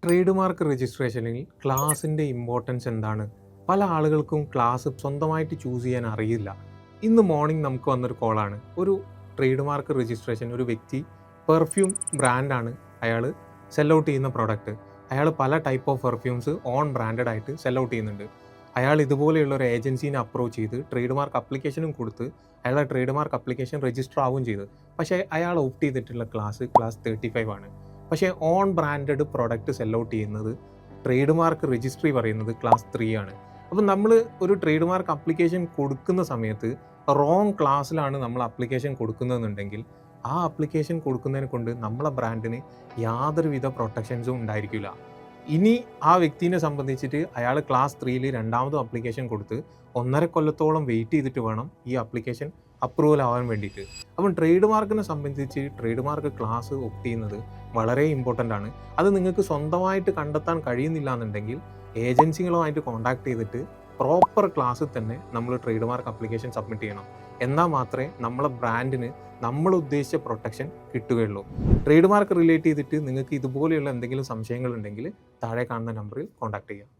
Trade mark രജിസ്ട്രേഷനിൽ ക്ലാസിൻ്റെ importance എന്താണ്? പല ആളുകൾക്കും ക്ലാസ് സ്വന്തമായിട്ട് ചൂസ് ചെയ്യാൻ അറിയില്ല. ഇന്ന് മോർണിംഗ് നമുക്ക് വന്നൊരു കോളാണ്. ഒരു ട്രേഡ് മാർക്ക് രജിസ്ട്രേഷൻ ഒരു വ്യക്തി പെർഫ്യൂം ബ്രാൻഡാണ് അയാൾ സെൽ ഔട്ട് ചെയ്യുന്ന പ്രൊഡക്റ്റ്. അയാൾ പല type of perfumes on branded ആയിട്ട് സെൽ ഔട്ട് ചെയ്യുന്നുണ്ട്. അയാൾ ഇതുപോലെയുള്ള ഒരു ഏജൻസീനെ അപ്രോച്ച് ചെയ്ത് ട്രേഡ് മാർക്ക് അപ്ലിക്കേഷനും കൊടുത്ത് അയാളുടെ ട്രേഡ് മാർക്ക് അപ്ലിക്കേഷൻ രജിസ്റ്റർ ആവുകയും ചെയ്തു. പക്ഷേ അയാൾ ഓപ്റ്റ് ചെയ്തിട്ടുള്ള ക്ലാസ് 35 ആണ്. പക്ഷേ on branded product cell out ചെയ്യുന്നത് ട്രേഡ് മാർക്ക് രജിസ്ട്രി പറയുന്നത് ക്ലാസ് 3 ആണ്. അപ്പം നമ്മൾ ഒരു ട്രേഡ് മാർക്ക് അപ്ലിക്കേഷൻ കൊടുക്കുന്ന സമയത്ത് റോങ് ക്ലാസ്സിലാണ് നമ്മൾ അപ്ലിക്കേഷൻ കൊടുക്കുന്നതെന്നുണ്ടെങ്കിൽ ആ അപ്ലിക്കേഷൻ കൊടുക്കുന്നതിനെ കൊണ്ട് നമ്മളെ ബ്രാൻഡിന് യാതൊരുവിധ പ്രൊട്ടക്ഷൻസും ഉണ്ടായിരിക്കില്ല. ഇനി ആ വ്യക്തിനെ സംബന്ധിച്ചിട്ട് അയാൾ ക്ലാസ് 3യിൽ രണ്ടാമതും അപ്ലിക്കേഷൻ കൊടുത്ത് 1.5 കൊല്ലത്തോളം വെയിറ്റ് ചെയ്തിട്ട് വേണം ഈ അപ്ലിക്കേഷൻ അപ്രൂവൽ ആവാൻ വേണ്ടിയിട്ട്. അപ്പം ട്രേഡ് മാർക്കിനെ സംബന്ധിച്ച് ട്രേഡ് മാർക്ക് ക്ലാസ് ഓപ്റ്റ് ചെയ്യുന്നത് വളരെ ഇമ്പോർട്ടൻ്റ് ആണ്. അത് നിങ്ങൾക്ക് സ്വന്തമായിട്ട് കണ്ടെത്താൻ കഴിയുന്നില്ല എന്നുണ്ടെങ്കിൽ ഏജൻസികളുമായിട്ട് കോൺടാക്ട് ചെയ്തിട്ട് പ്രോപ്പർ ക്ലാസ്സിൽ തന്നെ നമ്മൾ ട്രേഡ് മാർക്ക് അപ്ലിക്കേഷൻ സബ്മിറ്റ് ചെയ്യണം. എന്നാൽ മാത്രമേ നമ്മളെ ബ്രാൻഡിന് നമ്മൾ ഉദ്ദേശിച്ച പ്രൊട്ടക്ഷൻ കിട്ടുകയുള്ളൂ. ട്രേഡ് മാർക്ക് റിലേറ്റ് ചെയ്തിട്ട് നിങ്ങൾക്ക് ഇതുപോലെയുള്ള എന്തെങ്കിലും സംശയങ്ങളുണ്ടെങ്കിൽ താഴെ കാണുന്ന നമ്പറിൽ കോൺടാക്ട് ചെയ്യുക.